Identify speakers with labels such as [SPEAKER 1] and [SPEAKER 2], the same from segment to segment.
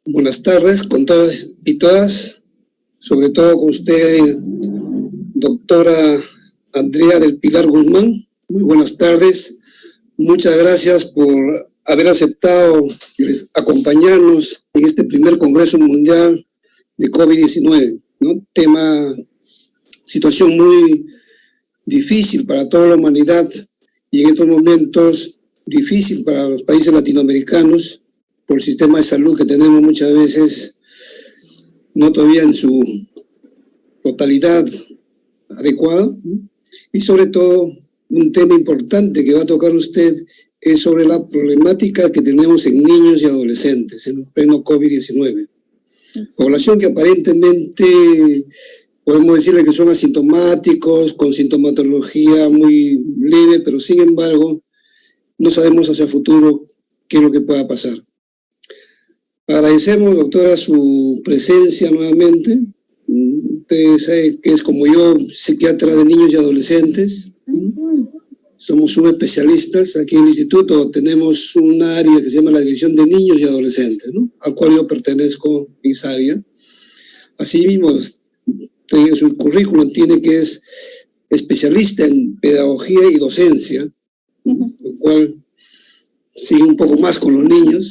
[SPEAKER 1] Buenas tardes con todas y todas, sobre todo con usted, doctora Andrea del Pilar Guzmán. Muy buenas tardes. Muchas gracias por haber aceptado acompañarnos en este primer Congreso Mundial de COVID-19, ¿no? Situación muy difícil para toda la humanidad y en estos momentos difícil para los países latinoamericanos por el sistema de salud que tenemos muchas veces no todavía en su totalidad adecuada, ¿no? Y sobre todo un tema importante que va a tocar usted es sobre la problemática que tenemos en niños y adolescentes en pleno COVID-19. Población que aparentemente podemos decirle que son asintomáticos, con sintomatología muy leve, pero sin embargo no sabemos hacia el futuro qué es lo que pueda pasar. Agradecemos, doctora, su presencia nuevamente. Usted sabe que es como yo, psiquiatra de niños y adolescentes. Somos subespecialistas. Aquí en el instituto tenemos un área que se llama la Dirección de Niños y Adolescentes, ¿no? Al cual yo pertenezco en esa área. Asimismo, en su currículum tiene que es especialista en pedagogía y docencia, lo cual sigue un poco más con los niños.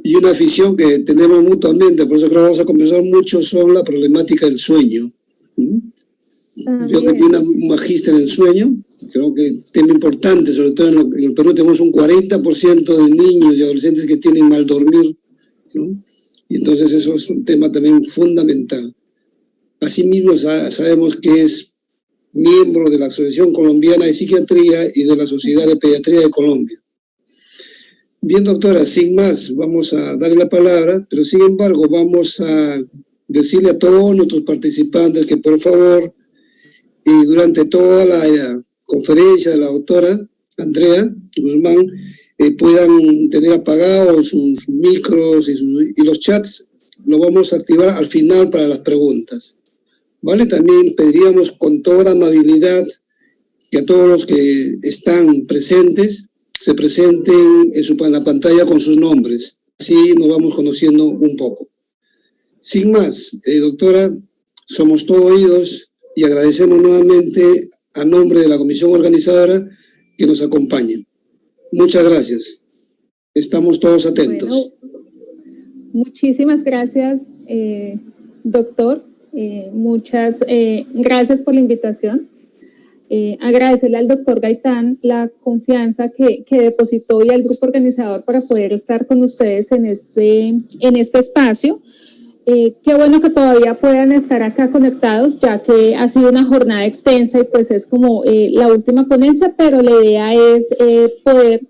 [SPEAKER 1] Y una afición que tenemos mutuamente, por eso creo que vamos a conversar mucho sobre la problemática del sueño. Yo que tiene un magíster en sueño, creo que tema importante, sobre todo en el Perú tenemos un 40% de niños y adolescentes que tienen mal dormir, ¿no? Y entonces eso es un tema también fundamental. Asimismo sabemos que es miembro de la Asociación Colombiana de Psiquiatría y de la Sociedad de Pediatría de Colombia. Bien, doctora, sin más, vamos a darle la palabra, pero sin embargo vamos a decirle a todos nuestros participantes que por favor, durante toda la conferencia de la doctora Andrea Guzmán, puedan tener apagados sus micros y los chats, lo vamos a activar al final para las preguntas. ¿Vale? También pediríamos con toda amabilidad que a todos los que están presentes se presenten en la pantalla con sus nombres. Así nos vamos conociendo un poco. Sin más, doctora, somos todo oídos y agradecemos nuevamente a nombre de la comisión organizadora que nos acompañe. Muchas gracias. Estamos todos atentos.
[SPEAKER 2] Bueno, muchísimas gracias, doctor. Muchas gracias por la invitación. Agradecerle al doctor Gaitán la confianza que depositó y al grupo organizador para poder estar con ustedes en este espacio. Qué bueno que todavía puedan estar acá conectados, ya que ha sido una jornada extensa y pues es como la última ponencia, pero la idea es poder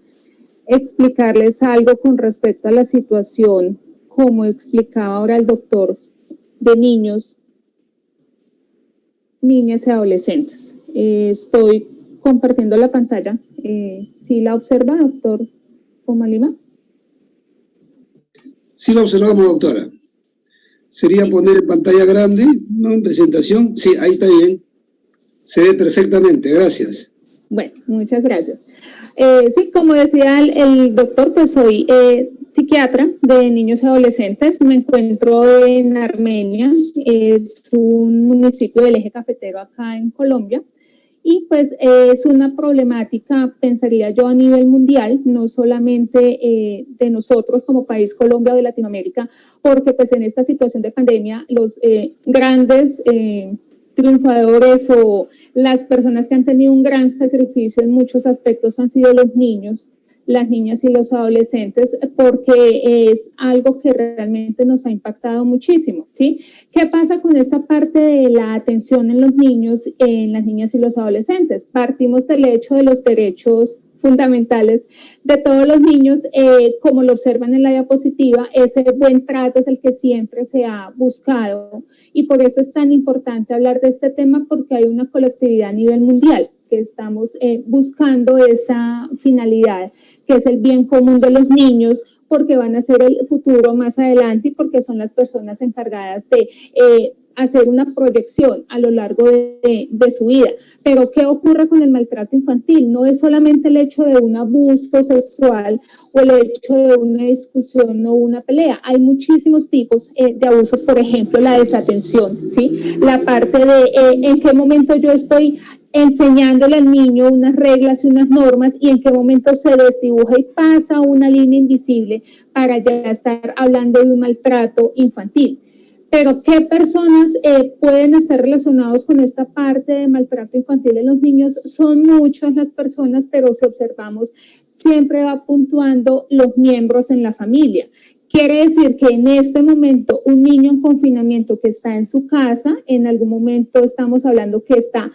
[SPEAKER 2] explicarles algo con respecto a la situación, como explicaba ahora el doctor, de niños, niñas y adolescentes. Estoy compartiendo la pantalla. ¿Sí la observa, doctor Omalima?
[SPEAKER 1] Sí la observamos, doctora. ¿Sería poner en pantalla grande, no en presentación? Sí, ahí está bien. Se ve perfectamente, gracias.
[SPEAKER 2] Bueno, muchas gracias. Sí, como decía el doctor, pues soy psiquiatra de niños y adolescentes. Me encuentro en Armenia, es un municipio del eje cafetero acá en Colombia. Y pues es una problemática, pensaría yo, a nivel mundial, no solamente de nosotros como país Colombia o de Latinoamérica, porque pues en esta situación de pandemia los grandes triunfadores o las personas que han tenido un gran sacrificio en muchos aspectos han sido los niños, las niñas y los adolescentes, porque es algo que realmente nos ha impactado muchísimo, ¿sí? ¿Qué pasa con esta parte de la atención en los niños, en las niñas y los adolescentes? Partimos del hecho de los derechos fundamentales de todos los niños, como lo observan en la diapositiva, ese buen trato es el que siempre se ha buscado y por eso es tan importante hablar de este tema, porque hay una colectividad a nivel mundial que estamos buscando esa finalidad, que es el bien común de los niños, porque van a ser el futuro más adelante y porque son las personas encargadas de hacer una proyección a lo largo de su vida. Pero ¿qué ocurre con el maltrato infantil? No es solamente el hecho de un abuso sexual o el hecho de una discusión o una pelea. Hay muchísimos tipos de abusos, por ejemplo, la desatención, ¿sí? La parte de en qué momento yo estoy enseñándole al niño unas reglas y unas normas y en qué momento se desdibuja y pasa una línea invisible para ya estar hablando de un maltrato infantil. Pero ¿qué personas pueden estar relacionados con esta parte de maltrato infantil en los niños? Son muchas las personas, pero si observamos, siempre va puntuando los miembros en la familia. Quiere decir que en este momento un niño en confinamiento que está en su casa, en algún momento estamos hablando que está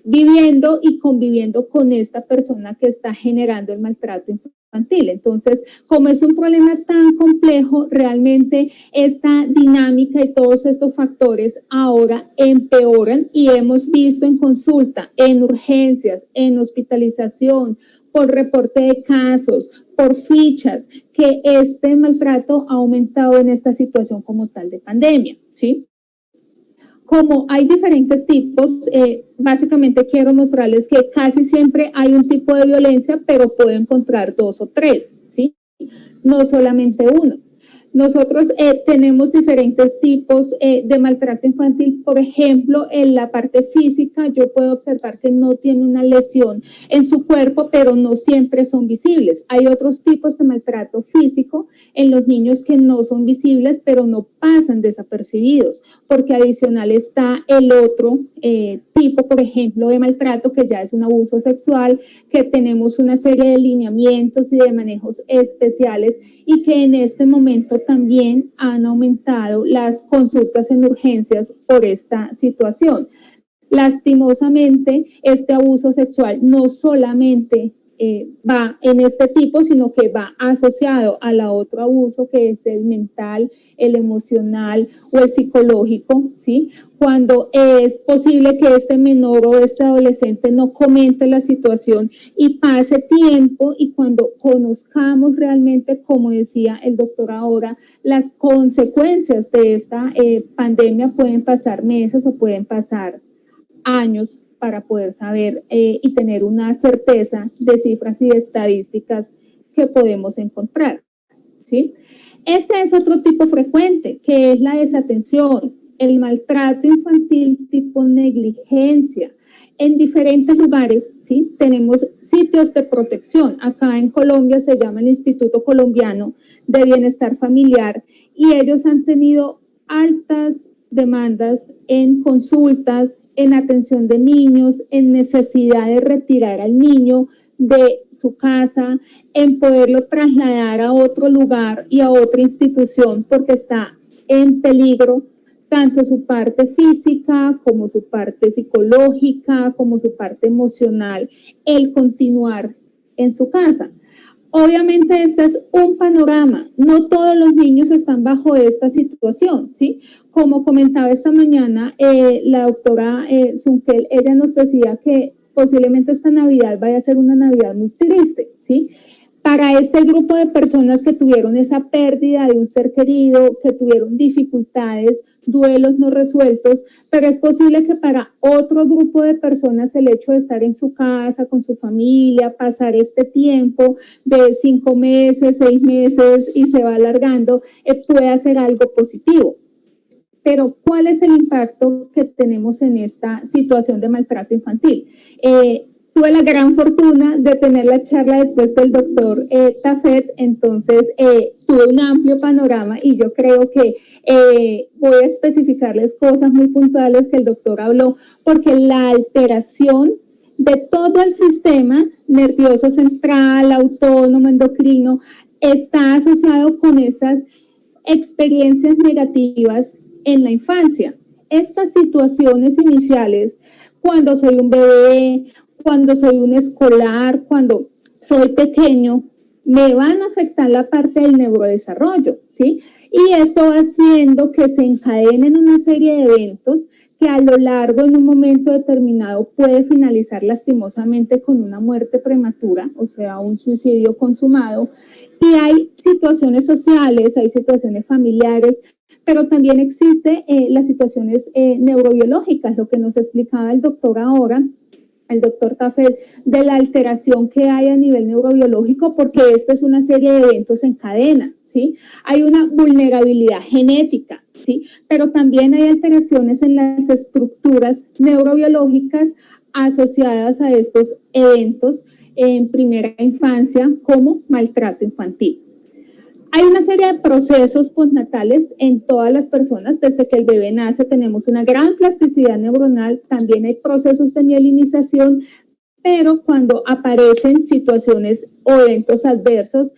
[SPEAKER 2] viviendo y conviviendo con esta persona que está generando el maltrato infantil. Entonces, como es un problema tan complejo, realmente esta dinámica y todos estos factores ahora empeoran y hemos visto en consulta, en urgencias, en hospitalización, por reporte de casos, por fichas, que este maltrato ha aumentado en esta situación como tal de pandemia, ¿sí? Como hay diferentes tipos, básicamente quiero mostrarles que casi siempre hay un tipo de violencia, pero puedo encontrar 2 o 3, ¿sí? No solamente uno. Nosotros tenemos diferentes tipos de maltrato infantil. Por ejemplo, en la parte física, yo puedo observar que no tiene una lesión en su cuerpo, pero no siempre son visibles. Hay otros tipos de maltrato físico en los niños que no son visibles, pero no pasan desapercibidos, porque adicional está el otro tipo, por ejemplo, de maltrato, que ya es un abuso sexual, que tenemos una serie de lineamientos y de manejos especiales y que en este momento también han aumentado las consultas en urgencias por esta situación. Lastimosamente, este abuso sexual no solamente va en este tipo, sino que va asociado a la otro abuso, que es el mental, el emocional o el psicológico, ¿sí? Cuando es posible que este menor o este adolescente no comente la situación y pase tiempo, y cuando conozcamos realmente, como decía el doctor ahora, las consecuencias de esta pandemia, pueden pasar meses o pueden pasar años para poder saber y tener una certeza de cifras y de estadísticas que podemos encontrar, ¿sí? Este es otro tipo frecuente, que es la desatención, el maltrato infantil tipo negligencia. En diferentes lugares, ¿sí? Tenemos sitios de protección. Acá en Colombia se llama el Instituto Colombiano de Bienestar Familiar y ellos han tenido altas demandas en consultas, en atención de niños, en necesidad de retirar al niño de su casa, en poderlo trasladar a otro lugar y a otra institución porque está en peligro tanto su parte física como su parte psicológica, como su parte emocional, el continuar en su casa. Obviamente este es un panorama, no todos los niños están bajo esta situación, ¿sí? Como comentaba esta mañana la doctora Zunkel, ella nos decía que posiblemente esta Navidad vaya a ser una Navidad muy triste, ¿sí? Para este grupo de personas que tuvieron esa pérdida de un ser querido, que tuvieron dificultades, duelos no resueltos, pero es posible que para otro grupo de personas el hecho de estar en su casa, con su familia, pasar este tiempo de 5 meses, 6 meses y se va alargando, puede ser algo positivo. Pero ¿cuál es el impacto que tenemos en esta situación de maltrato infantil? Tuve la gran fortuna de tener la charla después del doctor Tafet, entonces tuve un amplio panorama y yo creo que voy a especificarles cosas muy puntuales que el doctor habló, porque la alteración de todo el sistema nervioso central, autónomo, endocrino, está asociado con esas experiencias negativas en la infancia. Estas situaciones iniciales, cuando soy un bebé, cuando soy un escolar, cuando soy pequeño, me van a afectar la parte del neurodesarrollo, ¿sí? Y esto va haciendo que se encadenen una serie de eventos que a lo largo, en un momento determinado, puede finalizar lastimosamente con una muerte prematura, o sea, un suicidio consumado. Y hay situaciones sociales, hay situaciones familiares, pero también existe las situaciones neurobiológicas, lo que nos explicaba el doctor ahora, el doctor Tafet, de la alteración que hay a nivel neurobiológico, porque esto es una serie de eventos en cadena, ¿sí? Hay una vulnerabilidad genética, ¿sí? Pero también hay alteraciones en las estructuras neurobiológicas asociadas a estos eventos en primera infancia, como maltrato infantil. Hay una serie de procesos postnatales en todas las personas. Desde que el bebé nace tenemos una gran plasticidad neuronal, también hay procesos de mielinización, pero cuando aparecen situaciones o eventos adversos,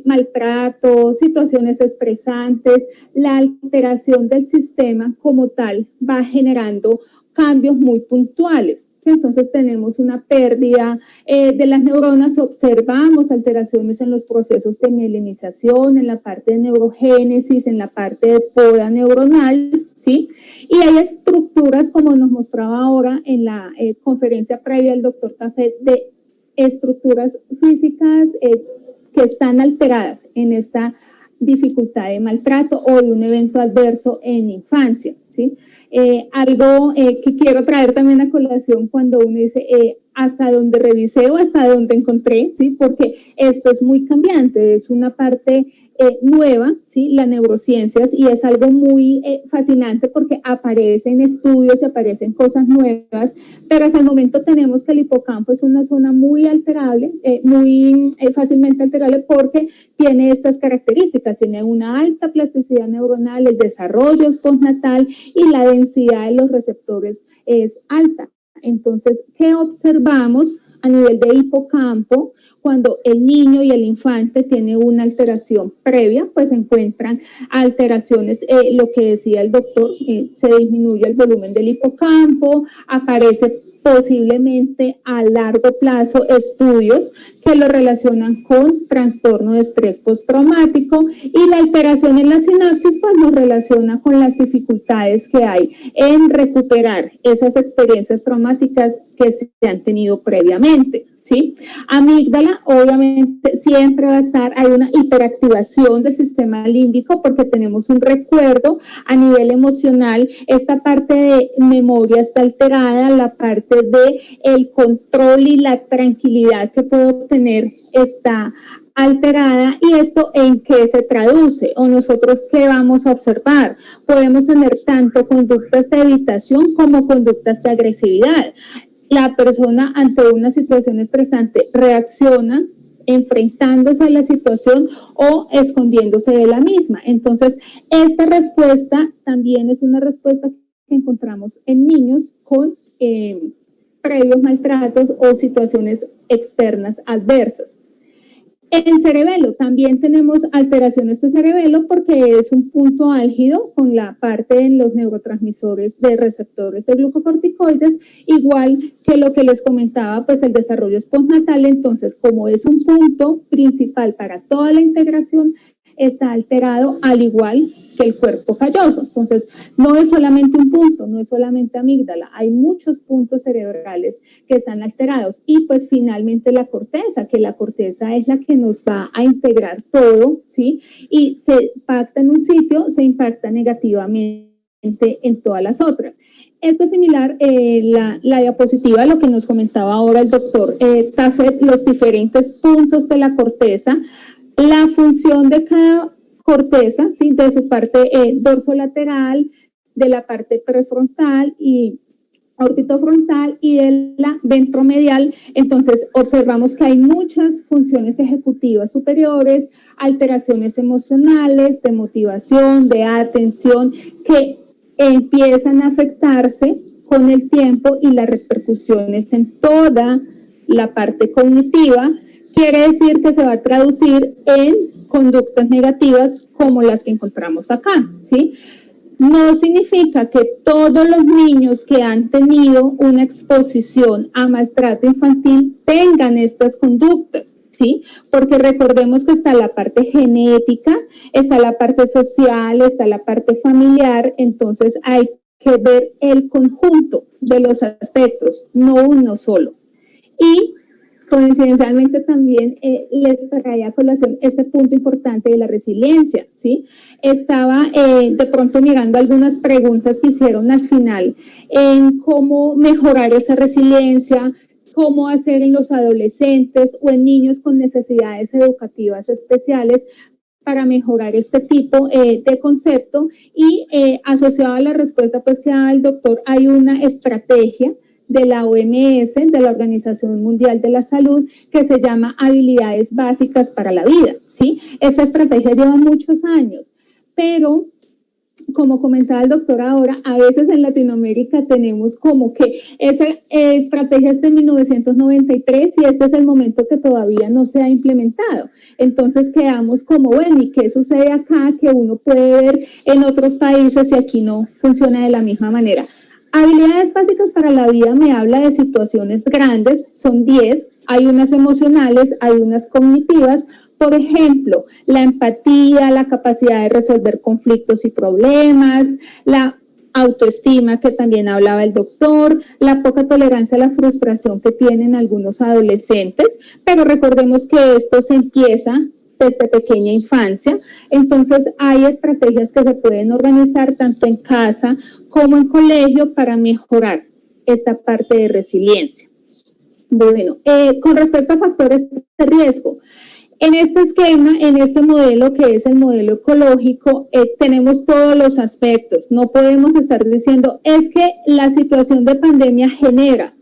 [SPEAKER 2] maltrato, situaciones estresantes, la alteración del sistema como tal va generando cambios muy puntuales. Entonces tenemos una pérdida de las neuronas, observamos alteraciones en los procesos de mielinización, en la parte de neurogénesis, en la parte de poda neuronal, ¿sí? Y hay estructuras, como nos mostraba ahora en la conferencia previa el doctor Tafet, de estructuras físicas que están alteradas en esta dificultad de maltrato o de un evento adverso en infancia, ¿sí? Algo que quiero traer también a colación cuando uno dice hasta donde revisé o hasta donde encontré, ¿sí? Porque esto es muy cambiante, es una parte nueva, ¿sí? Las neurociencias, y es algo muy fascinante porque aparecen estudios y aparecen cosas nuevas, pero hasta el momento tenemos que el hipocampo es una zona muy alterable, muy fácilmente alterable porque tiene estas características, tiene una alta plasticidad neuronal, el desarrollo es postnatal y la densidad de los receptores es alta. Entonces, ¿qué observamos a nivel de hipocampo? Cuando el niño y el infante tiene una alteración previa, pues se encuentran alteraciones, lo que decía el doctor, se disminuye el volumen del hipocampo, aparece posiblemente a largo plazo estudios que lo relacionan con trastorno de estrés postraumático, y la alteración en la sinapsis pues nos relaciona con las dificultades que hay en recuperar esas experiencias traumáticas que se han tenido previamente, ¿sí? Amígdala, obviamente, siempre va a estar, hay una hiperactivación del sistema límbico porque tenemos un recuerdo a nivel emocional, esta parte de memoria está alterada, la parte de el control y la tranquilidad que puedo obtener está alterada. ¿Y esto en qué se traduce? ¿O nosotros qué vamos a observar? Podemos tener tanto conductas de evitación como conductas de agresividad. La persona ante una situación estresante reacciona enfrentándose a la situación o escondiéndose de la misma. Entonces, esta respuesta también es una respuesta que encontramos en niños con previos maltratos o situaciones externas adversas. En cerebelo también tenemos alteraciones de cerebelo porque es un punto álgido con la parte de los neurotransmisores de receptores de glucocorticoides, igual que lo que les comentaba, pues el desarrollo es postnatal. Entonces, como es un punto principal para toda la integración, está alterado al igual que el cuerpo calloso. Entonces, no es solamente un punto, no es solamente amígdala, hay muchos puntos cerebrales que están alterados. Y pues finalmente la corteza, que la corteza es la que nos va a integrar todo, ¿sí? Y se impacta en un sitio, se impacta negativamente en todas las otras. Esto es similar, la diapositiva, lo que nos comentaba ahora el doctor Tafet, los diferentes puntos de la corteza, la función de cada corteza, ¿sí? De su parte dorsolateral, de la parte prefrontal y orbitofrontal y de la ventromedial. Entonces observamos que hay muchas funciones ejecutivas superiores, alteraciones emocionales, de motivación, de atención, que empiezan a afectarse con el tiempo y las repercusiones en toda la parte cognitiva. Quiere decir que se va a traducir en conductas negativas como las que encontramos acá, ¿sí? No significa que todos los niños que han tenido una exposición a maltrato infantil tengan estas conductas, ¿sí? Porque recordemos que está la parte genética, está la parte social, está la parte familiar. Entonces hay que ver el conjunto de los aspectos, no uno solo. Y coincidencialmente también les traía a colación este punto importante de la resiliencia, ¿sí? Estaba de pronto mirando algunas preguntas que hicieron al final en cómo mejorar esa resiliencia, cómo hacer en los adolescentes o en niños con necesidades educativas especiales para mejorar este tipo de concepto y asociado a la respuesta pues que daba el doctor, hay una estrategia de la OMS, de la Organización Mundial de la Salud, que se llama habilidades básicas para la vida, ¿sí? Esta estrategia lleva muchos años, pero como comentaba el doctor ahora, a veces en Latinoamérica tenemos como que esa estrategia es de 1993 y este es el momento que todavía no se ha implementado. Entonces quedamos como, bueno, ¿y qué sucede acá que uno puede ver en otros países y aquí no funciona de la misma manera? Habilidades básicas para la vida me habla de situaciones grandes, son 10, hay unas emocionales, hay unas cognitivas, por ejemplo, la empatía, la capacidad de resolver conflictos y problemas, la autoestima que también hablaba el doctor, la poca tolerancia a la frustración que tienen algunos adolescentes, pero recordemos que esto se empieza desde pequeña infancia, entonces hay estrategias que se pueden organizar tanto en casa como en colegio para mejorar esta parte de resiliencia. Bueno, con respecto a factores de riesgo, en este esquema, en este modelo que es el modelo ecológico, tenemos todos los aspectos. No podemos estar diciendo, es que la situación de pandemia genera,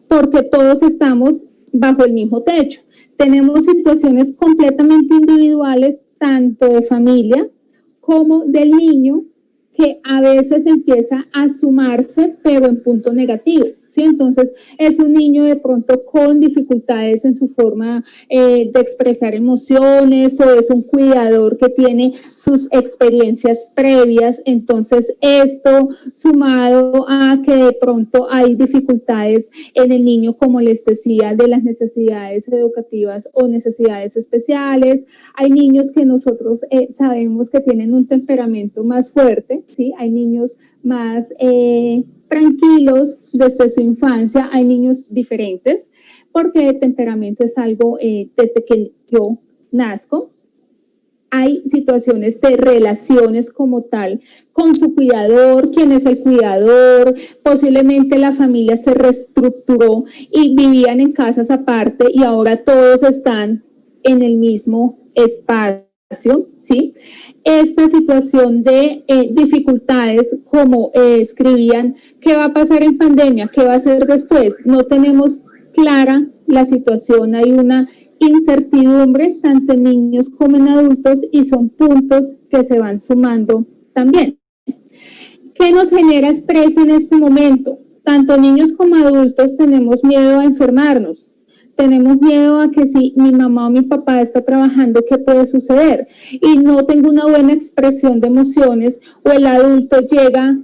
[SPEAKER 2] porque todos estamos bajo el mismo techo. Tenemos situaciones completamente individuales, tanto de familia como del niño, que a veces empieza a sumarse, pero en punto negativo, ¿sí? Entonces, es un niño de pronto con dificultades en su forma de expresar emociones, o es un cuidador que tiene sus experiencias previas, entonces esto sumado a que de pronto hay dificultades en el niño, como les decía, de las necesidades educativas o necesidades especiales. Hay niños que nosotros sabemos que tienen un temperamento más fuerte, ¿sí? Hay niños más tranquilos desde su infancia, hay niños diferentes, porque el temperamento es algo desde que yo nazco. Hay situaciones de relaciones como tal con su cuidador, quién es el cuidador, posiblemente la familia se reestructuró y vivían en casas aparte y ahora todos están en el mismo espacio, ¿sí? Esta situación de dificultades, como escribían, ¿qué va a pasar en pandemia? ¿Qué va a hacer después? No tenemos clara la situación, hay una incertidumbre tanto en niños como en adultos y son puntos que se van sumando también. ¿Qué nos genera estrés en este momento? Tanto niños como adultos tenemos miedo a enfermarnos. Tenemos miedo a que si mi mamá o mi papá está trabajando, ¿qué puede suceder? Y no tengo una buena expresión de emociones, o el adulto llega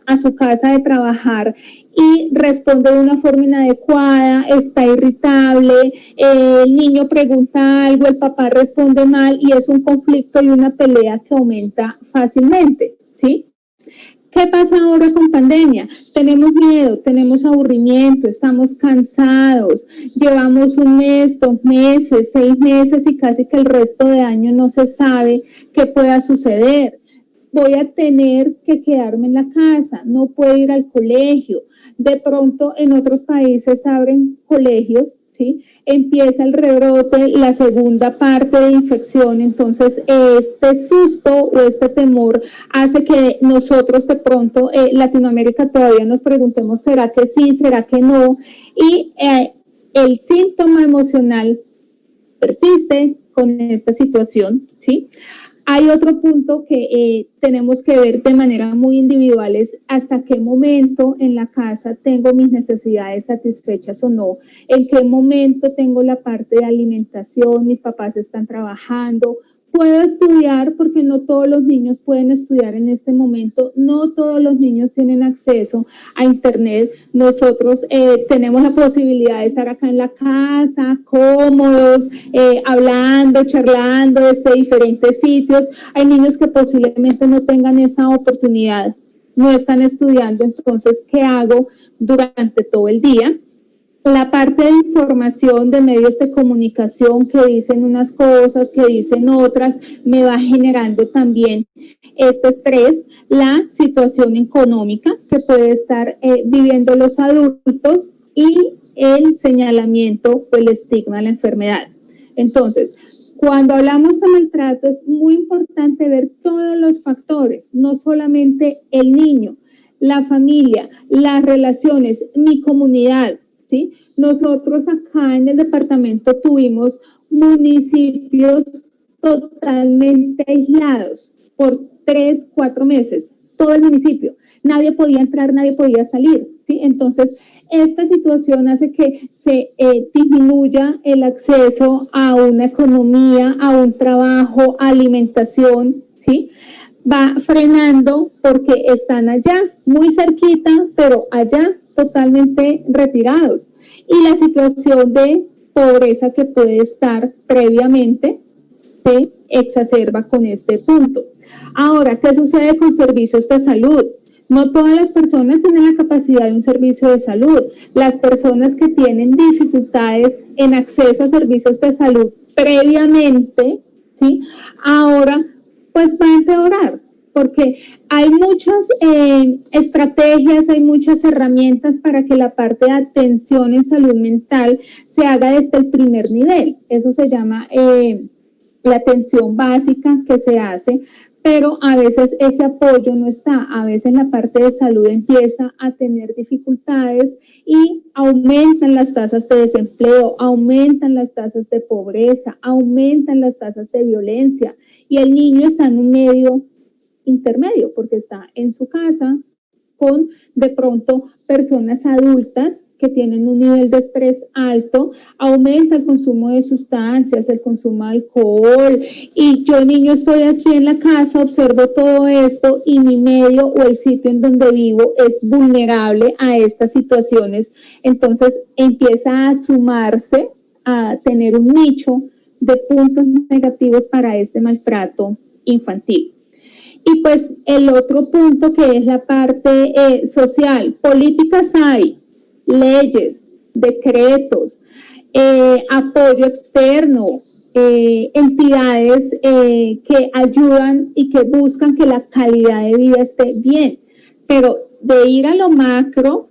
[SPEAKER 2] a su casa de trabajar y responde de una forma inadecuada, está irritable, el niño pregunta algo, el papá responde mal y es un conflicto y una pelea que aumenta fácilmente, ¿sí? ¿Qué pasa ahora con pandemia? Tenemos miedo, tenemos aburrimiento, estamos cansados, llevamos 1 mes, 2 meses, 6 meses y casi que el resto de año no se sabe qué pueda suceder. Voy a tener que quedarme en la casa, no puedo ir al colegio. De pronto en otros países abren colegios, ¿sí? Empieza el rebrote, la segunda parte de infección, entonces este susto o este temor hace que nosotros de pronto, Latinoamérica, todavía nos preguntemos, ¿será que sí, será que no? Y el síntoma emocional persiste con esta situación, ¿sí? Hay otro punto que tenemos que ver de manera muy individual, es hasta qué momento en la casa tengo mis necesidades satisfechas o no, en qué momento tengo la parte de alimentación, mis papás están trabajando, puedo estudiar, porque no todos los niños pueden estudiar en este momento, no todos los niños tienen acceso a internet, nosotros tenemos la posibilidad de estar acá en la casa, cómodos, hablando, charlando desde diferentes sitios. Hay niños que posiblemente no tengan esa oportunidad, no están estudiando, entonces, ¿qué hago durante todo el día? la parte de información de medios de comunicación que dicen unas cosas, que dicen otras, me va generando también este estrés, la situación económica que puede estar viviendo los adultos y el señalamiento o el estigma de la enfermedad. Entonces, cuando hablamos de maltrato es muy importante ver todos los factores, no solamente el niño, la familia, las relaciones, mi comunidad, ¿sí? Nosotros acá en el departamento tuvimos municipios totalmente aislados por 3, 4 meses, todo el municipio. Nadie podía entrar, nadie podía salir, ¿sí? Entonces, esta situación hace que se disminuya el acceso a una economía, a un trabajo, a alimentación, ¿sí? Va frenando porque están allá, muy cerquita, pero allá totalmente retirados. Y la situación de pobreza que puede estar previamente se exacerba con este punto. Ahora, ¿qué sucede con servicios de salud? No todas las personas tienen la capacidad de un servicio de salud. Las personas que tienen dificultades en acceso a servicios de salud previamente, ¿sí? Ahora pues va a empeorar, porque hay muchas estrategias, hay muchas herramientas para que la parte de atención en salud mental se haga desde el primer nivel. Eso se llama la atención básica que se hace, pero a veces ese apoyo no está. A veces la parte de salud empieza a tener dificultades y aumentan las tasas de desempleo, aumentan las tasas de pobreza, aumentan las tasas de violencia. Y el niño está en un medio intermedio porque está en su casa con de pronto personas adultas que tienen un nivel de estrés alto, aumenta el consumo de sustancias, el consumo de alcohol, y yo niño estoy aquí en la casa, observo todo esto y mi medio o el sitio en donde vivo es vulnerable a estas situaciones, entonces empieza a sumarse, a tener un nicho de puntos negativos para este maltrato infantil. Y pues el otro punto que es la parte social, políticas hay, leyes, decretos, apoyo externo, entidades que ayudan y que buscan que la calidad de vida esté bien, pero de ir a lo macro,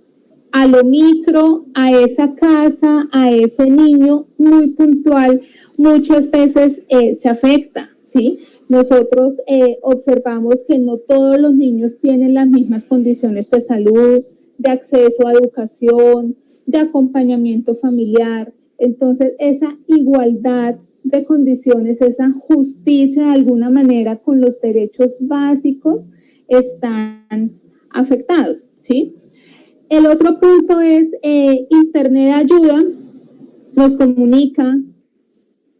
[SPEAKER 2] a lo micro, a esa casa, a ese niño muy puntual, muchas veces se afecta, ¿sí? Nosotros observamos que no todos los niños tienen las mismas condiciones de salud, de acceso a educación, de acompañamiento familiar. Entonces, esa igualdad de condiciones, esa justicia de alguna manera con los derechos básicos están afectados, ¿sí? El otro punto es Internet ayuda, nos comunica,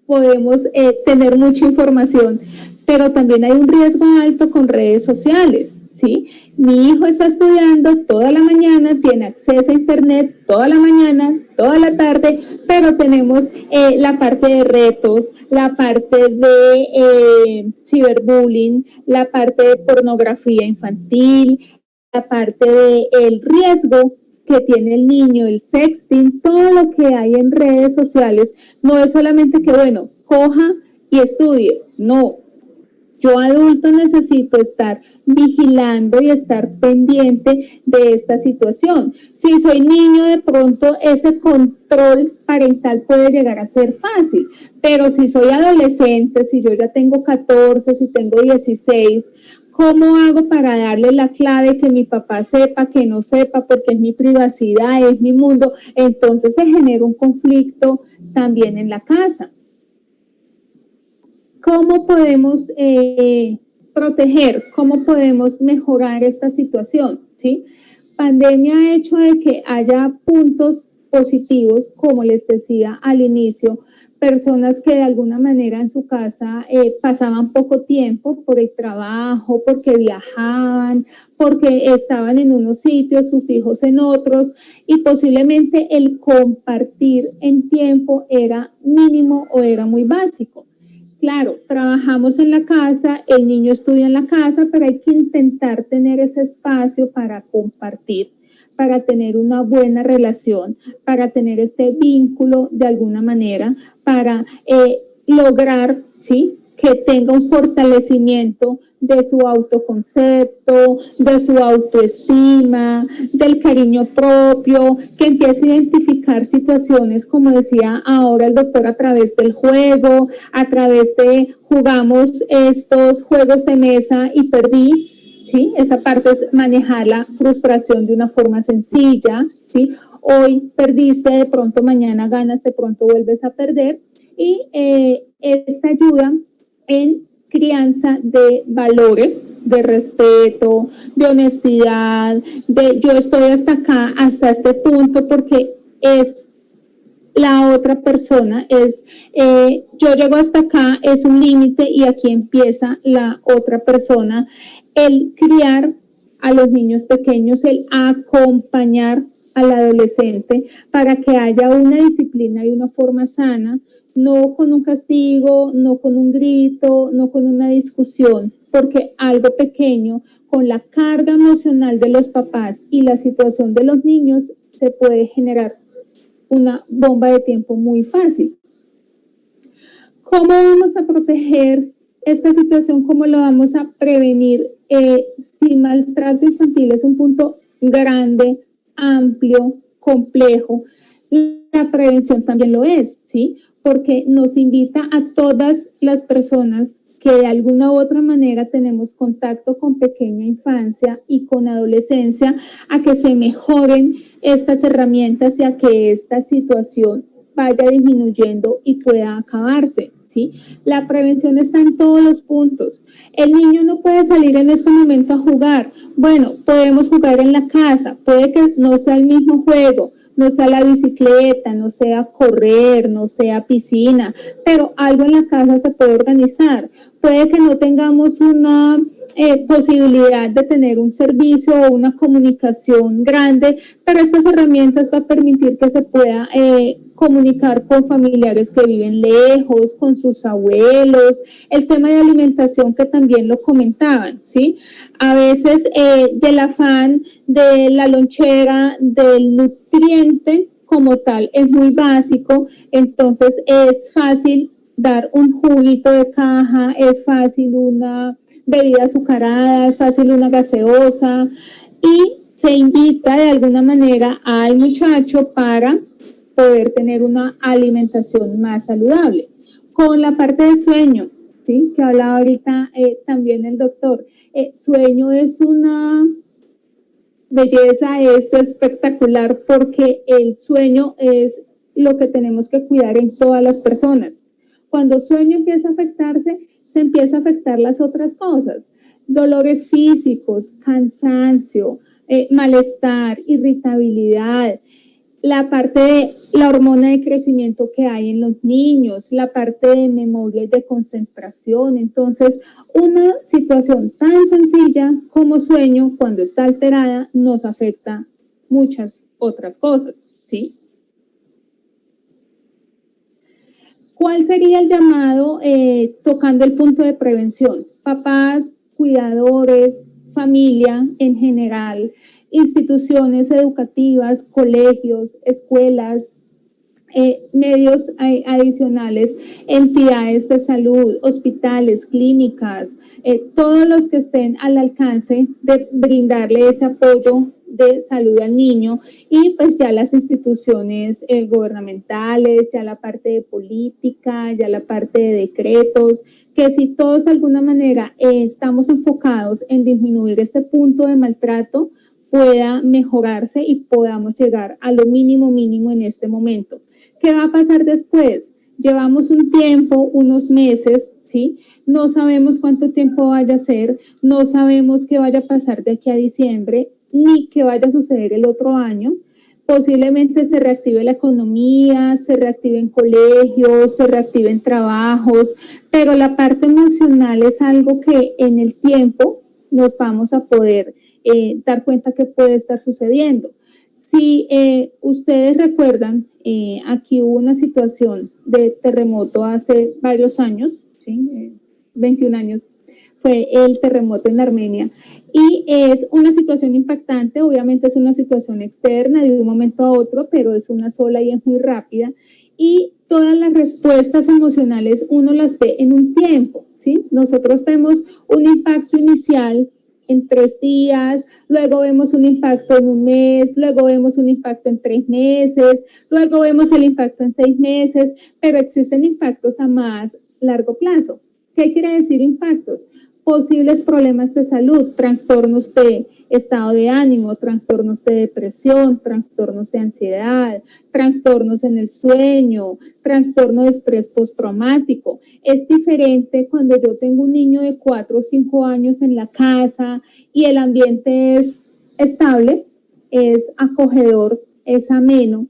[SPEAKER 2] podemos tener mucha información, pero también hay un riesgo alto con redes sociales, ¿sí? Mi hijo está estudiando toda la mañana, tiene acceso a internet toda la mañana, toda la tarde, pero tenemos la parte de retos, la parte de ciberbullying, la parte de pornografía infantil, la parte del riesgo que tiene el niño, el sexting, todo lo que hay en redes sociales, no es solamente que, bueno, coja y estudie, no. Yo adulto necesito estar vigilando y estar pendiente de esta situación. Si soy niño, de pronto ese control parental puede llegar a ser fácil, pero si soy adolescente, si yo ya tengo 14, si tengo 16, ¿cómo hago para darle la clave que mi papá sepa, que no sepa, porque es mi privacidad, es mi mundo? Entonces se genera un conflicto también en la casa. ¿Cómo podemos proteger? ¿Cómo podemos mejorar esta situación? ¿Sí? Pandemia ha hecho de que haya puntos positivos, como les decía al inicio, personas que de alguna manera en su casa pasaban poco tiempo por el trabajo, porque viajaban, porque estaban en unos sitios, sus hijos en otros, y posiblemente el compartir en tiempo era mínimo o era muy básico. Claro, trabajamos en la casa, el niño estudia en la casa, pero hay que intentar tener ese espacio para compartir. para tener una buena relación, para tener este vínculo de alguna manera, para lograr, ¿sí?, que tenga un fortalecimiento de su autoconcepto, de su autoestima, del cariño propio, que empiece a identificar situaciones, como decía ahora el doctor, a través del juego, a través de jugamos estos juegos de mesa y perdí, ¿sí? Esa parte es manejar la frustración de una forma sencilla, ¿sí? Hoy perdiste, de pronto mañana ganas, de pronto vuelves a perder, y esta ayuda en crianza de valores, de respeto, de honestidad, de yo estoy hasta acá, hasta este punto, porque es la otra persona, es yo llego hasta acá, es un límite y aquí empieza la otra persona. El criar a los niños pequeños, el acompañar al adolescente para que haya una disciplina y una forma sana, no con un castigo, no con un grito, no con una discusión, porque algo pequeño, con la carga emocional de los papás y la situación de los niños, se puede generar una bomba de tiempo muy fácil. ¿Cómo vamos a proteger esta situación? ¿Cómo lo vamos a prevenir? Si maltrato infantil es un punto grande, amplio, complejo, la prevención también lo es, ¿sí? Porque nos invita a todas las personas que de alguna u otra manera tenemos contacto con pequeña infancia y con adolescencia a que se mejoren estas herramientas y a que esta situación vaya disminuyendo y pueda acabarse, ¿sí? La prevención está en todos los puntos. El niño no puede salir en este momento a jugar. Bueno, podemos jugar en la casa, puede que no sea el mismo juego, no sea la bicicleta, no sea correr, no sea piscina, pero algo en la casa se puede organizar. Puede que no tengamos una posibilidad de tener un servicio o una comunicación grande, pero estas herramientas van a permitir que se pueda comunicar con familiares que viven lejos, con sus abuelos, el tema de alimentación que también lo comentaban, ¿sí? A veces del afán de la lonchera, del nutriente como tal, es muy básico, entonces es fácil dar un juguito de caja, es fácil una bebida azucarada, es fácil una gaseosa, y se invita de alguna manera al muchacho para poder tener una alimentación más saludable. Con la parte de sueño, ¿sí?, que hablaba ahorita también el doctor, sueño es una belleza, es espectacular, porque el sueño es lo que tenemos que cuidar en todas las personas. Cuando sueño empieza a afectarse, se empieza a afectar las otras cosas, dolores físicos, cansancio, malestar, irritabilidad, la parte de la hormona de crecimiento que hay en los niños, la parte de memoria y de concentración. Entonces, una situación tan sencilla como sueño, cuando está alterada, nos afecta muchas otras cosas, ¿sí? ¿Cuál sería el llamado tocando el punto de prevención? Papás, cuidadores, familia en general, instituciones educativas, colegios, escuelas, medios adicionales, entidades de salud, hospitales, clínicas, todos los que estén al alcance de brindarle ese apoyo de salud al niño, y pues ya las instituciones gubernamentales, ya la parte de política, ya la parte de decretos, que si todos de alguna manera estamos enfocados en disminuir este punto de maltrato, pueda mejorarse y podamos llegar a lo mínimo en este momento. ¿Qué va a pasar después? Llevamos un tiempo, unos meses, ¿sí? No sabemos cuánto tiempo vaya a ser, no sabemos qué vaya a pasar de aquí a diciembre, ni qué vaya a suceder el otro año. Posiblemente se reactive la economía, se reactiven colegios, se reactiven trabajos, pero la parte emocional es algo que en el tiempo nos vamos a poder dar cuenta que puede estar sucediendo. Si ustedes recuerdan, aquí hubo una situación de terremoto hace varios años, ¿sí? 21 años, fue el terremoto en Armenia, Y es una situación impactante, obviamente es una situación externa de un momento a otro, pero es una sola y es muy rápida. Y todas las respuestas emocionales uno las ve en un tiempo, ¿sí? Nosotros vemos un impacto inicial en 3 días, luego vemos un impacto en 1 mes, luego vemos un impacto en 3 meses, luego vemos el impacto en 6 meses, pero existen impactos a más largo plazo. ¿Qué quiere decir impactos? Posibles problemas de salud, trastornos de estado de ánimo, trastornos de depresión, trastornos de ansiedad, trastornos en el sueño, trastorno de estrés postraumático. Es diferente cuando yo tengo un niño de 4 o 5 años en la casa y el ambiente es estable, es acogedor, es ameno.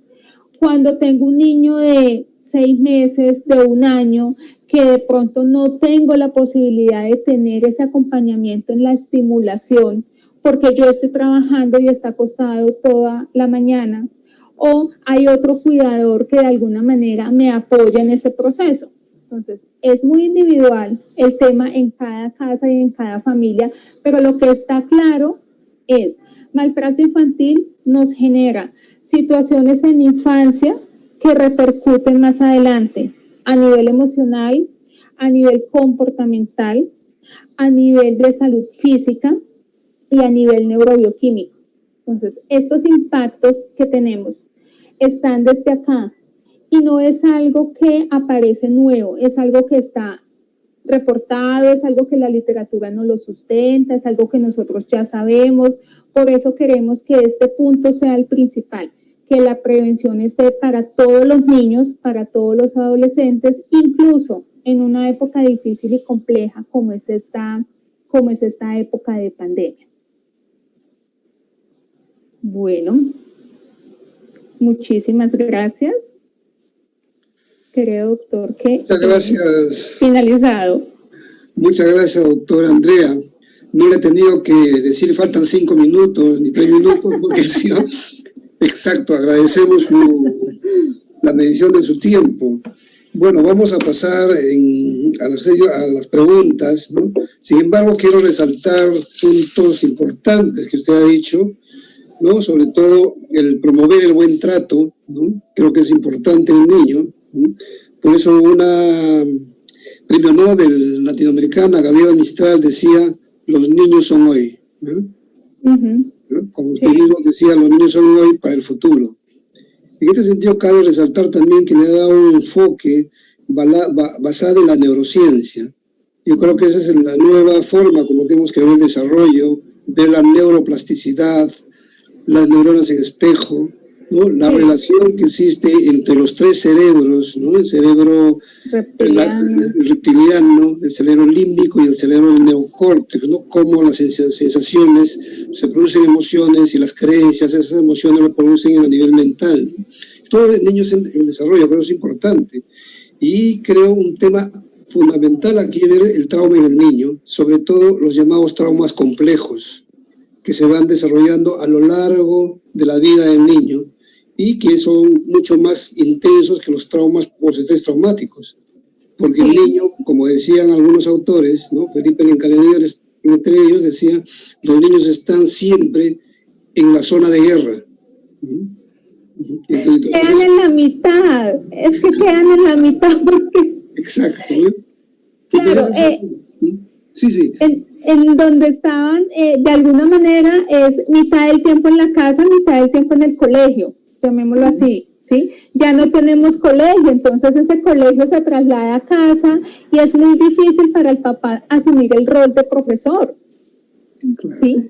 [SPEAKER 2] Cuando tengo un niño de 6 meses, de 1 año, que de pronto no tengo la posibilidad de tener ese acompañamiento en la estimulación, porque yo estoy trabajando y está acostado toda la mañana, o hay otro cuidador que de alguna manera me apoya en ese proceso. Entonces, es muy individual el tema en cada casa y en cada familia, pero lo que está claro es, maltrato infantil nos genera situaciones en infancia que repercuten más adelante a nivel emocional, a nivel comportamental, a nivel de salud física y a nivel neurobioquímico. Entonces, estos impactos que tenemos están desde acá y no es algo que aparece nuevo, es algo que está reportado, es algo que la literatura no lo sustenta, es algo que nosotros ya sabemos, por eso queremos que este punto sea el principal, que la prevención esté para todos los niños, para todos los adolescentes, incluso en una época difícil y compleja como es esta época de pandemia. Bueno, muchísimas gracias. Creo, doctor, que
[SPEAKER 1] muchas gracias.
[SPEAKER 2] Finalizado.
[SPEAKER 1] Muchas gracias, doctora Andrea. No le he tenido que decir faltan 5 minutos ni 3 minutos porque si no, exacto, agradecemos la medición de su tiempo. Bueno, vamos a pasar a las preguntas, ¿no? Sin embargo, quiero resaltar puntos importantes que usted ha dicho, ¿no? Sobre todo el promover el buen trato, ¿no? Creo que es importante en el niño, ¿no? Por eso una premio Nobel latinoamericana, Gabriela Mistral, decía, los niños son hoy, ¿no? ¿No? Como usted mismo decía, los niños son hoy para el futuro. En este sentido, cabe resaltar también que le ha dado un enfoque basado en la neurociencia. Yo creo que esa es la nueva forma como tenemos que ver el desarrollo, ver la neuroplasticidad, las neuronas en espejo, ¿no? La relación que existe entre los 3 cerebros, ¿no? El cerebro reptiliano, el cerebro límbico y el cerebro del neocórtex, ¿no? Cómo las sensaciones se producen emociones y las creencias, esas emociones lo producen a nivel mental. Todo el niño en desarrollo, creo que es importante. Y creo un tema fundamental aquí ver el trauma en el niño, sobre todo los llamados traumas complejos, que se van desarrollando a lo largo de la vida del niño y que son mucho más intensos que los traumas postestrés traumáticos. Porque el niño, como decían algunos autores, ¿no? Felipe Lencalenier, entre ellos, decía, los niños están siempre en la zona de guerra.
[SPEAKER 2] Entonces, quedan en la mitad, es que quedan en la mitad porque...
[SPEAKER 1] Exacto, ¿no?
[SPEAKER 2] Claro,
[SPEAKER 1] sí.
[SPEAKER 2] En donde estaban, de alguna manera, es mitad del tiempo en la casa, mitad del tiempo en el colegio, llamémoslo así, ¿sí? Ya no tenemos colegio, entonces ese colegio se traslada a casa y es muy difícil para el papá asumir el rol de profesor, ¿sí?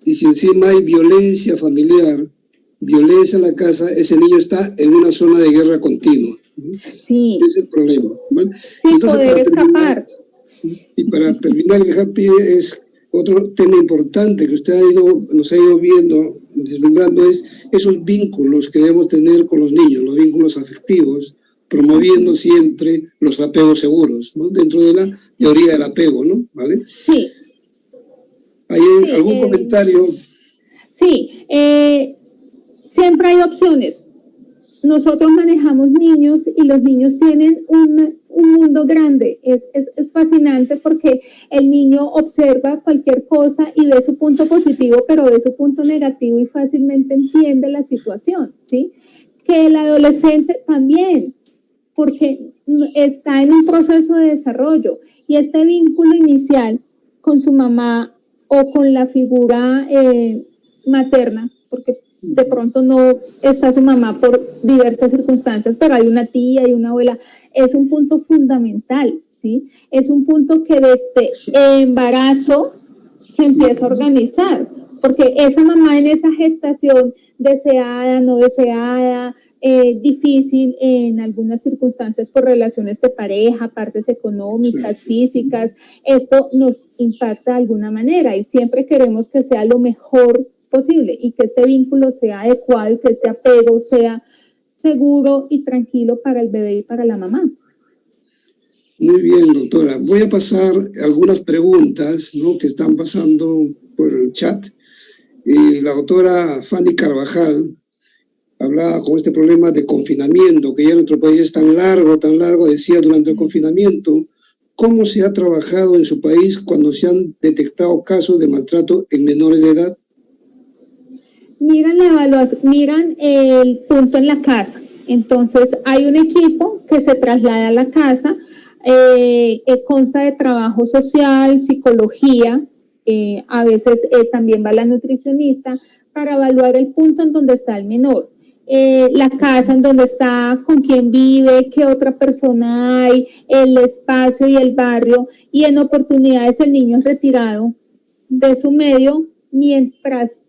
[SPEAKER 1] Y si encima hay violencia familiar, violencia en la casa, ese niño está en una zona de guerra continua.
[SPEAKER 2] Sí.
[SPEAKER 1] Ese es el problema. ¿Vale?
[SPEAKER 2] Sí,
[SPEAKER 1] entonces,
[SPEAKER 2] poder escapar.
[SPEAKER 1] Y para terminar, el dejar pie es otro tema importante que usted nos ha ido viendo, deslumbrando, es esos vínculos que debemos tener con los niños, los vínculos afectivos, promoviendo siempre los apegos seguros, ¿no? Dentro de la teoría del apego, ¿no? ¿Vale?
[SPEAKER 2] Sí.
[SPEAKER 1] ¿Hay algún comentario?
[SPEAKER 2] Sí, siempre hay opciones. Nosotros manejamos niños y los niños tienen un mundo grande, es fascinante porque el niño observa cualquier cosa y ve su punto positivo, pero ve su punto negativo y fácilmente entiende la situación, ¿sí? Que el adolescente también, porque está en un proceso de desarrollo y este vínculo inicial con su mamá o con la figura materna, porque de pronto no está su mamá por diversas circunstancias, pero hay una tía y una abuela, es un punto fundamental, ¿sí? Es un punto que desde embarazo se empieza a organizar, porque esa mamá en esa gestación deseada, no deseada, difícil en algunas circunstancias por relaciones de pareja, partes económicas, físicas, esto nos impacta de alguna manera y siempre queremos que sea lo mejor posible y que este vínculo sea adecuado y que este apego sea seguro y tranquilo para el bebé y para la mamá.
[SPEAKER 1] Muy bien, doctora. Voy a pasar algunas preguntas, ¿no?, que están pasando por el chat. La doctora Fanny Carvajal hablaba con este problema de confinamiento, que ya en nuestro país es tan largo, decía, durante el confinamiento, ¿cómo se ha trabajado en su país cuando se han detectado casos de maltrato en menores de edad?
[SPEAKER 2] Miran la evaluación, miran el punto en la casa. Entonces, hay un equipo que se traslada a la casa, consta de trabajo social, psicología, a veces también va la nutricionista para evaluar el punto en donde está el menor. La casa en donde está, con quién vive, qué otra persona hay, el espacio y el barrio, y en oportunidades el niño es retirado de su medio mientras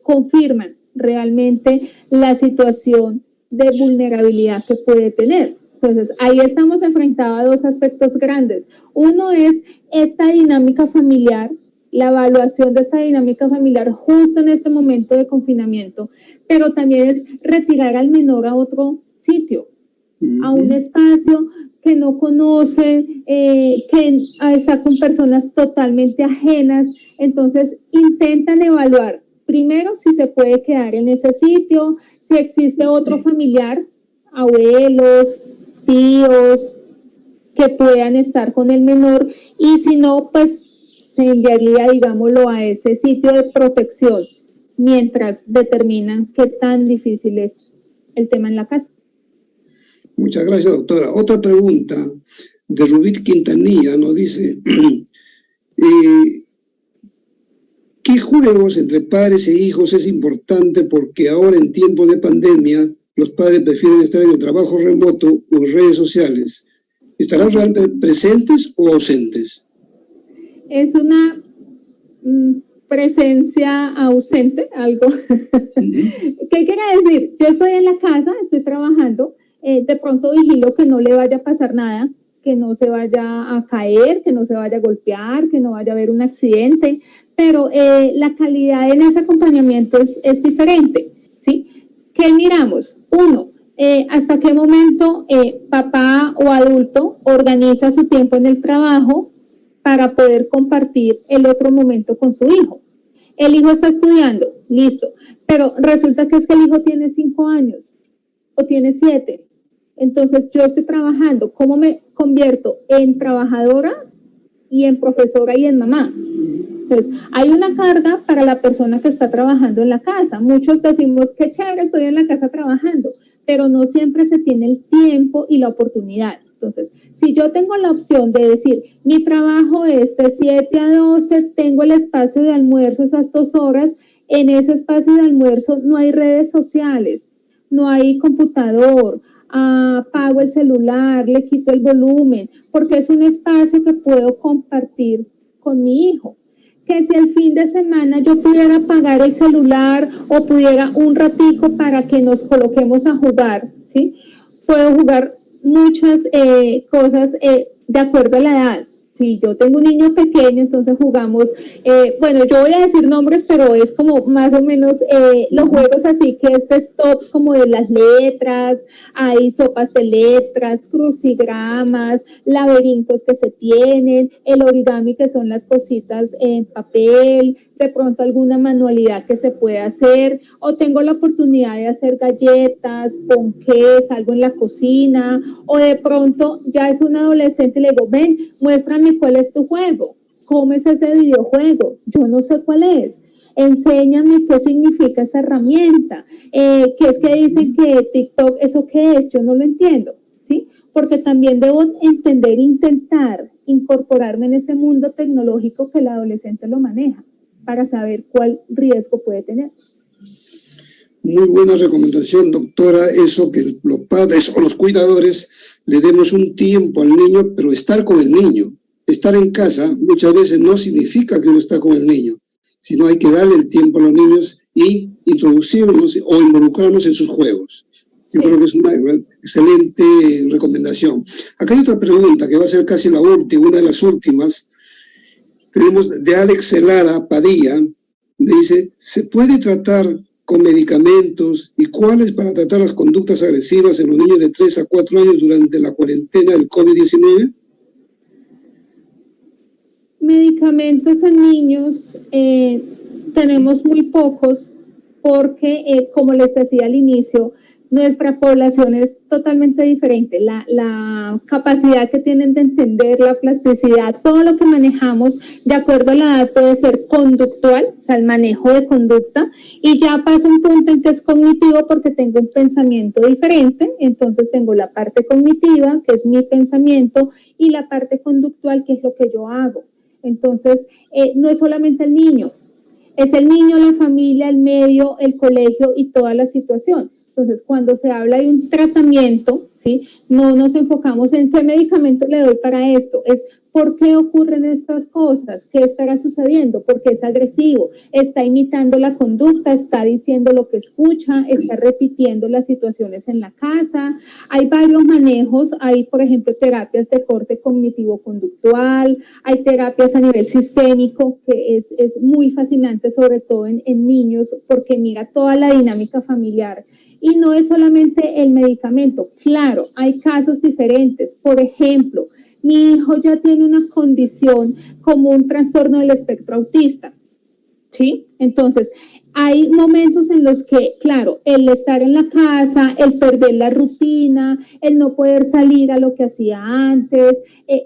[SPEAKER 2] confirman realmente la situación de vulnerabilidad que puede tener. Entonces, ahí estamos enfrentados a dos aspectos grandes. Uno es esta dinámica familiar, la evaluación de esta dinámica familiar justo en este momento de confinamiento, pero también es retirar al menor a otro sitio, a un espacio que no conoce, que está con personas totalmente ajenas. Entonces, intentan evaluar primero si se puede quedar en ese sitio, si existe otro familiar, abuelos, tíos, que puedan estar con el menor, y si no, pues se enviaría, digámoslo, a ese sitio de protección, mientras determinan qué tan difícil es el tema en la casa.
[SPEAKER 1] Muchas gracias, doctora. Otra pregunta de Rubit Quintanilla nos dice, ¿qué juegos entre padres e hijos es importante porque ahora en tiempos de pandemia los padres prefieren estar en el trabajo remoto o en redes sociales? ¿Estarán realmente presentes o ausentes?
[SPEAKER 2] Es una presencia ausente, algo. ¿Qué quiere decir? Yo estoy en la casa, estoy trabajando, de pronto vigilo que no le vaya a pasar nada, que no se vaya a caer, que no se vaya a golpear, que no vaya a haber un accidente, pero la calidad en ese acompañamiento es diferente, ¿sí? ¿Qué miramos? Uno, hasta qué momento papá o adulto organiza su tiempo en el trabajo para poder compartir el otro momento con su hijo. El hijo está estudiando, listo, pero resulta que es que el hijo tiene 5 años o tiene 7. Entonces yo estoy trabajando, ¿cómo me convierto en trabajadora y en profesora y en mamá? Entonces, hay una carga para la persona que está trabajando en la casa. Muchos decimos, qué chévere, estoy en la casa trabajando, pero no siempre se tiene el tiempo y la oportunidad. Entonces, si yo tengo la opción de decir, mi trabajo es de 7 a 12, tengo el espacio de almuerzo esas 2 horas, en ese espacio de almuerzo no hay redes sociales, no hay computador, apago el celular, le quito el volumen, porque es un espacio que puedo compartir con mi hijo. Que si el fin de semana yo pudiera apagar el celular o pudiera un ratico para que nos coloquemos a jugar, ¿sí? Puedo jugar muchas cosas de acuerdo a la edad, Si yo tengo un niño pequeño, entonces jugamos, bueno, yo voy a decir nombres, pero es como más o menos los juegos así que este stop como de las letras, hay sopas de letras, crucigramas, laberintos que se tienen, el origami que son las cositas en papel, de pronto alguna manualidad que se puede hacer, o tengo la oportunidad de hacer galletas, ponqués, algo en la cocina, o de pronto ya es un adolescente y le digo, ven, muéstrame cuál es tu juego, cómo es ese videojuego, yo no sé cuál es, enséñame qué significa esa herramienta, que es que dicen que TikTok, ¿eso qué es? Yo no lo entiendo, ¿sí? Porque también debo entender, intentar incorporarme en ese mundo tecnológico que el adolescente lo maneja, para saber cuál riesgo puede tener.
[SPEAKER 1] Muy buena recomendación, doctora, eso que los padres o los cuidadores le demos un tiempo al niño, pero estar con el niño. Estar en casa muchas veces no significa que uno está con el niño, sino hay que darle el tiempo a los niños y introducirnos o involucrarnos en sus juegos. Yo creo que es una excelente recomendación. Acá hay otra pregunta que va a ser casi la última, una de las últimas. Tenemos de Alex Celada Padilla, dice, ¿se puede tratar con medicamentos y cuáles para tratar las conductas agresivas en los niños de 3 a 4 años durante la cuarentena del COVID-19?
[SPEAKER 2] Medicamentos en niños tenemos muy pocos porque, como les decía al inicio, nuestra población es totalmente diferente, la capacidad que tienen de entender, la plasticidad, todo lo que manejamos de acuerdo a la edad puede ser conductual, o sea, el manejo de conducta, y ya pasa un punto en que es cognitivo porque tengo un pensamiento diferente, entonces tengo la parte cognitiva, que es mi pensamiento, y la parte conductual, que es lo que yo hago. Entonces, no es solamente el niño, es el niño, la familia, el medio, el colegio y toda la situación. Entonces, cuando se habla de un tratamiento, ¿sí? No nos enfocamos en qué medicamento le doy para esto, es por qué ocurren estas cosas, qué estará sucediendo, por qué es agresivo, está imitando la conducta, está diciendo lo que escucha, está repitiendo las situaciones en la casa. Hay varios manejos, hay, por ejemplo, terapias de corte cognitivo-conductual, hay terapias a nivel sistémico, que es muy fascinante, sobre todo en niños, porque mira toda la dinámica familiar. Y no es solamente el medicamento, claro, hay casos diferentes. Por ejemplo, mi hijo ya tiene una condición como un trastorno del espectro autista, ¿sí? Entonces, hay momentos en los que, claro, el estar en la casa, el perder la rutina, el no poder salir a lo que hacía antes,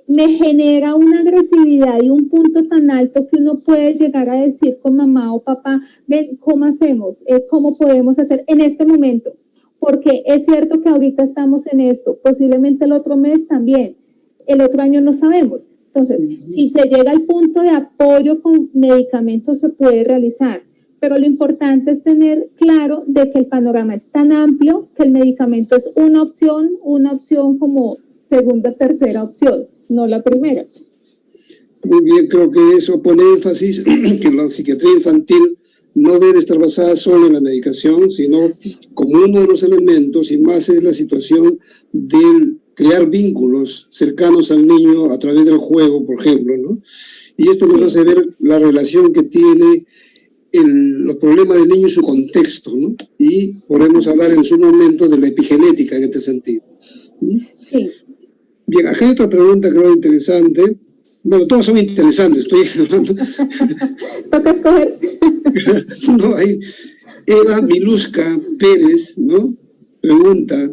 [SPEAKER 2] me genera una agresividad y un punto tan alto que uno puede llegar a decir con mamá o papá, ven, ¿cómo hacemos? ¿Cómo podemos hacer en este momento? Porque es cierto que ahorita estamos en esto, posiblemente el otro mes también, el otro año no sabemos. Entonces, si se llega al punto de apoyo con medicamentos, se puede realizar. Pero lo importante es tener claro de que el panorama es tan amplio que el medicamento es una opción como segunda, tercera opción, no la primera.
[SPEAKER 1] Muy bien, creo que eso pone énfasis que la psiquiatría infantil no debe estar basada solo en la medicación, sino como uno de los elementos, y más es la situación del crear vínculos cercanos al niño a través del juego, por ejemplo, ¿no? Y esto nos hace ver la relación que tiene los problemas del niño y su contexto, ¿no? Y podemos hablar en su momento de la epigenética en este sentido.
[SPEAKER 2] Sí.
[SPEAKER 1] Bien, acá hay otra pregunta creo interesante. Bueno, todas son interesantes, estoy hablando.
[SPEAKER 2] Toca escoger.
[SPEAKER 1] No, hay Eva Miluska Pérez, ¿no? Pregunta,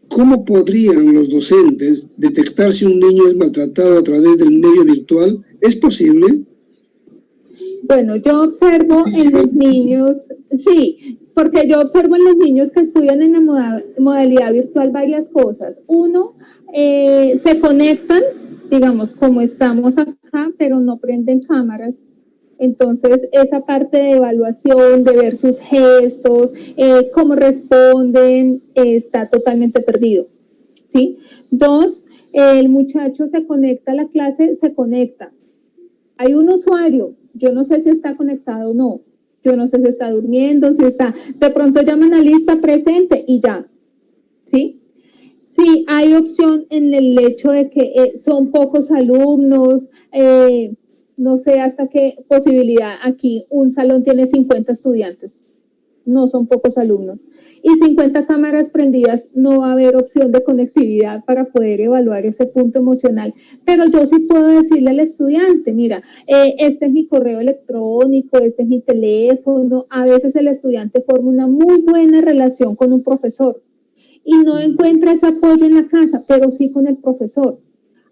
[SPEAKER 1] ¿cómo podrían los docentes detectar si un niño es maltratado a través del medio virtual? ¿Es posible?
[SPEAKER 2] Bueno, yo observo en los niños, sí, porque yo observo en los niños que estudian en la modalidad virtual varias cosas. Uno, se conectan, digamos, como estamos acá, pero no prenden cámaras. Entonces, esa parte de evaluación, de ver sus gestos, cómo responden, está totalmente perdido, ¿sí? Dos, el muchacho se conecta a la clase, se conecta. Hay un usuario, yo no sé si está conectado o no, yo no sé si está durmiendo, si está, de pronto llaman a lista presente y ya, ¿sí? Sí, hay opción en el hecho de que son pocos alumnos, no sé hasta qué posibilidad. Aquí un salón tiene 50 estudiantes, no son pocos alumnos. Y 50 cámaras prendidas, no va a haber opción de conectividad para poder evaluar ese punto emocional. Pero yo sí puedo decirle al estudiante, mira, este es mi correo electrónico, este es mi teléfono. A veces el estudiante forma una muy buena relación con un profesor y no encuentra ese apoyo en la casa, pero sí con el profesor.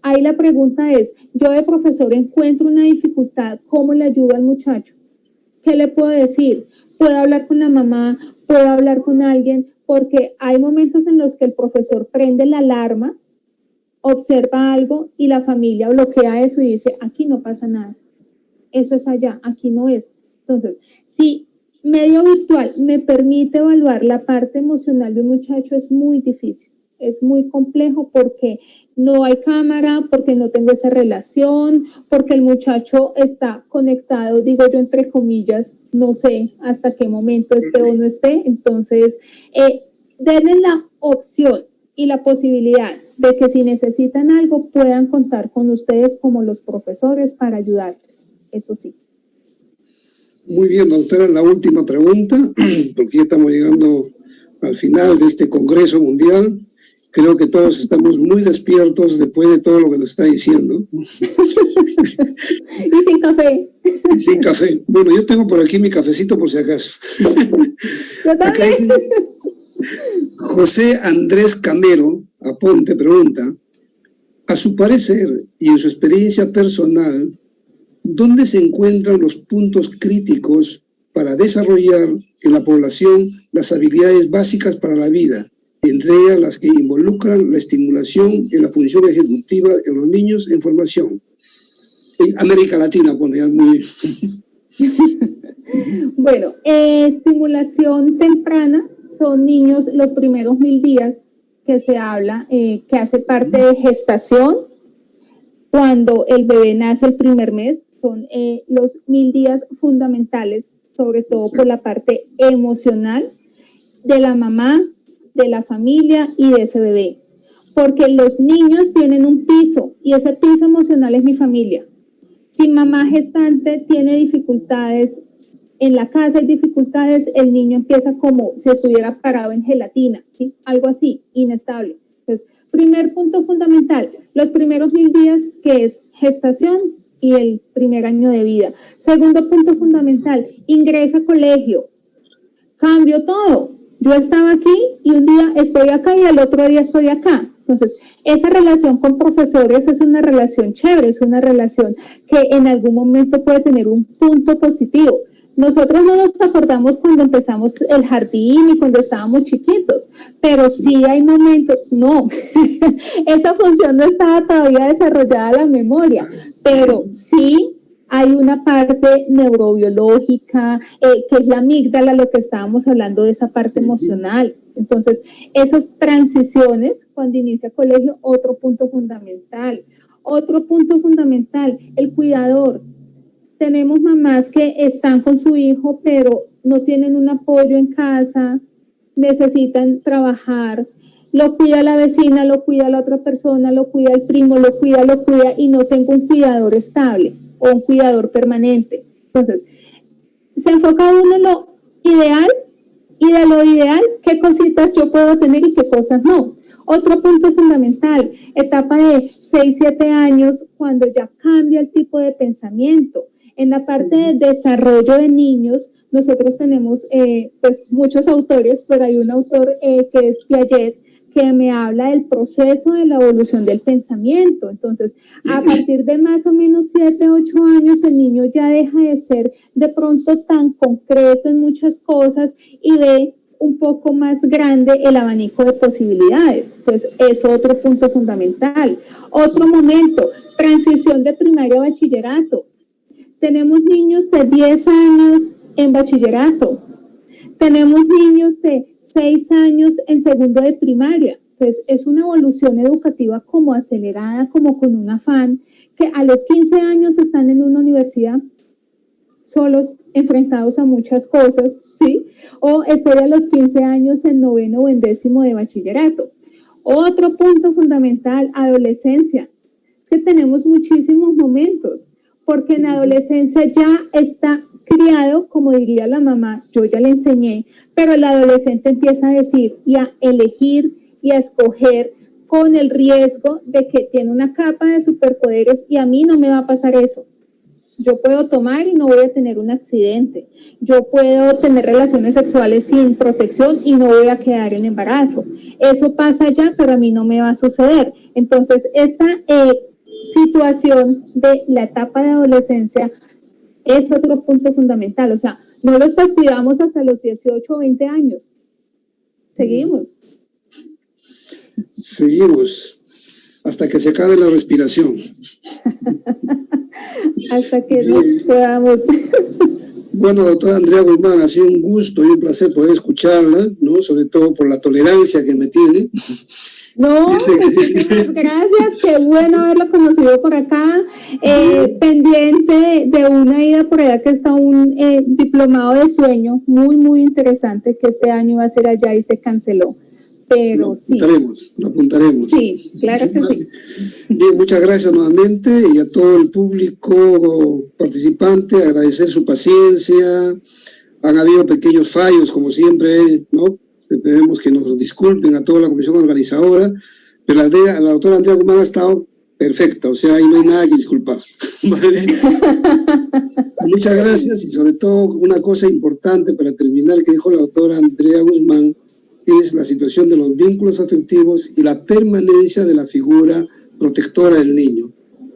[SPEAKER 2] Ahí la pregunta es, yo de profesor encuentro una dificultad, ¿cómo le ayudo al muchacho? ¿Qué le puedo decir? ¿Puedo hablar con la mamá? ¿Puedo hablar con alguien? Porque hay momentos en los que el profesor prende la alarma, observa algo y la familia bloquea eso y dice, aquí no pasa nada. Eso es allá, aquí no es. Entonces, si medio virtual me permite evaluar la parte emocional de un muchacho, es muy difícil, es muy complejo porque no hay cámara, porque no tengo esa relación, porque el muchacho está conectado, digo yo entre comillas, no sé hasta qué momento esté o no esté. Entonces, denle la opción y la posibilidad de que si necesitan algo puedan contar con ustedes como los profesores para ayudarles, eso sí.
[SPEAKER 1] Muy bien, doctora, la última pregunta, porque ya estamos llegando al final de este Congreso Mundial. Creo que todos estamos muy despiertos después de todo lo que nos está diciendo.
[SPEAKER 2] Y sin café.
[SPEAKER 1] Y sin café. Bueno, yo tengo por aquí mi cafecito por si acaso. Acá dice José Andrés Camero Aponte pregunta, a su parecer y en su experiencia personal, ¿dónde se encuentran los puntos críticos para desarrollar en la población las habilidades básicas para la vida, entre ellas las que involucran la estimulación en la función ejecutiva en los niños en formación? En América Latina, pone ya muy...
[SPEAKER 2] Bueno, estimulación temprana son niños los primeros 1000 días que se habla, que hace parte de gestación. Cuando el bebé nace el primer mes, son los 1000 días fundamentales, sobre todo por la parte emocional de la mamá, de la familia y de ese bebé. Porque los niños tienen un piso y ese piso emocional es mi familia. Si mamá gestante tiene dificultades, en la casa hay dificultades, el niño empieza como si estuviera parado en gelatina, ¿sí? Algo así, inestable. Entonces, primer punto fundamental, los primeros 1000 días, que es gestación y el primer año de vida. Segundo punto fundamental, ingresa a colegio, cambio todo. Yo estaba aquí y un día estoy acá y al otro día estoy acá. Entonces, esa relación con profesores es una relación chévere, es una relación que en algún momento puede tener un punto positivo. Nosotros no nos acordamos cuando empezamos el jardín y cuando estábamos chiquitos, pero sí hay momentos, no, esa función no estaba todavía desarrollada la memoria, pero sí hay una parte neurobiológica, que es la amígdala, lo que estábamos hablando de esa parte emocional. Entonces, esas transiciones cuando inicia colegio, otro punto fundamental. Otro punto fundamental, el cuidador. Tenemos mamás que están con su hijo, pero no tienen un apoyo en casa, necesitan trabajar, lo cuida la vecina, lo cuida la otra persona, lo cuida el primo, lo cuida y no tengo un cuidador estable o un cuidador permanente. Entonces, se enfoca uno en lo ideal y de lo ideal, qué cositas yo puedo tener y qué cosas no. Otro punto fundamental, etapa de 6-7 años, cuando ya cambia el tipo de pensamiento. En la parte de desarrollo de niños, nosotros tenemos pues muchos autores, pero hay un autor que es Piaget, que me habla del proceso de la evolución del pensamiento. Entonces, a partir de más o menos 7-8 años, el niño ya deja de ser de pronto tan concreto en muchas cosas y ve un poco más grande el abanico de posibilidades. Entonces, es otro punto fundamental. Otro momento, transición de primaria a bachillerato. Tenemos niños de 10 años en bachillerato. Tenemos niños de 6 años en segundo de primaria. Entonces, es una evolución educativa como acelerada, como con un afán, que a los 15 años están en una universidad solos, enfrentados a muchas cosas, ¿sí? O estoy a los 15 años en noveno o en décimo de bachillerato. Otro punto fundamental, adolescencia. Es que tenemos muchísimos momentos, porque en la adolescencia ya está criado, como diría la mamá, yo ya le enseñé, pero el adolescente empieza a decir y a elegir y a escoger con el riesgo de que tiene una capa de superpoderes y a mí no me va a pasar eso. Yo puedo tomar y no voy a tener un accidente. Yo puedo tener relaciones sexuales sin protección y no voy a quedar en embarazo. Eso pasa ya, pero a mí no me va a suceder. Entonces, esta situación de la etapa de adolescencia es otro punto fundamental. O sea, no los descuidamos hasta los 18 o 20 años. Seguimos.
[SPEAKER 1] Seguimos hasta que se acabe la respiración.
[SPEAKER 2] Hasta que nos podamos.
[SPEAKER 1] Bueno, doctora Andrea Guzmán, ha sido un gusto y un placer poder escucharla, ¿no? Sobre todo por la tolerancia que me tiene.
[SPEAKER 2] No, muchísimas gracias, qué bueno haberla conocido por acá, pendiente de una ida por allá que está un diplomado de sueño muy, muy interesante que este año iba a ser allá y se canceló. Pero
[SPEAKER 1] lo apuntaremos.
[SPEAKER 2] Sí, claro que sí.
[SPEAKER 1] Bien, muchas gracias nuevamente y a todo el público participante, agradecer su paciencia. Han habido pequeños fallos, como siempre, ¿no? Esperemos que nos disculpen a toda la comisión organizadora, pero la doctora Andrea Guzmán ha estado perfecta, o sea, ahí no hay nada que disculpar. ¿Vale? Muchas gracias y sobre todo una cosa importante para terminar que dijo la doctora Andrea Guzmán, es la situación de los vínculos afectivos y la permanencia de la figura protectora del niño,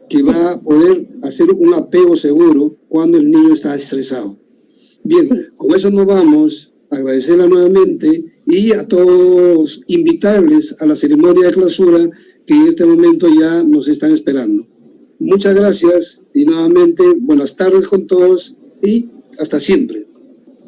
[SPEAKER 1] que va a poder hacer un apego seguro cuando el niño está estresado. Bien, con eso nos vamos, agradecerla nuevamente y a todos invitarles a la ceremonia de clausura que en este momento ya nos están esperando. Muchas gracias y nuevamente buenas tardes con todos y hasta siempre.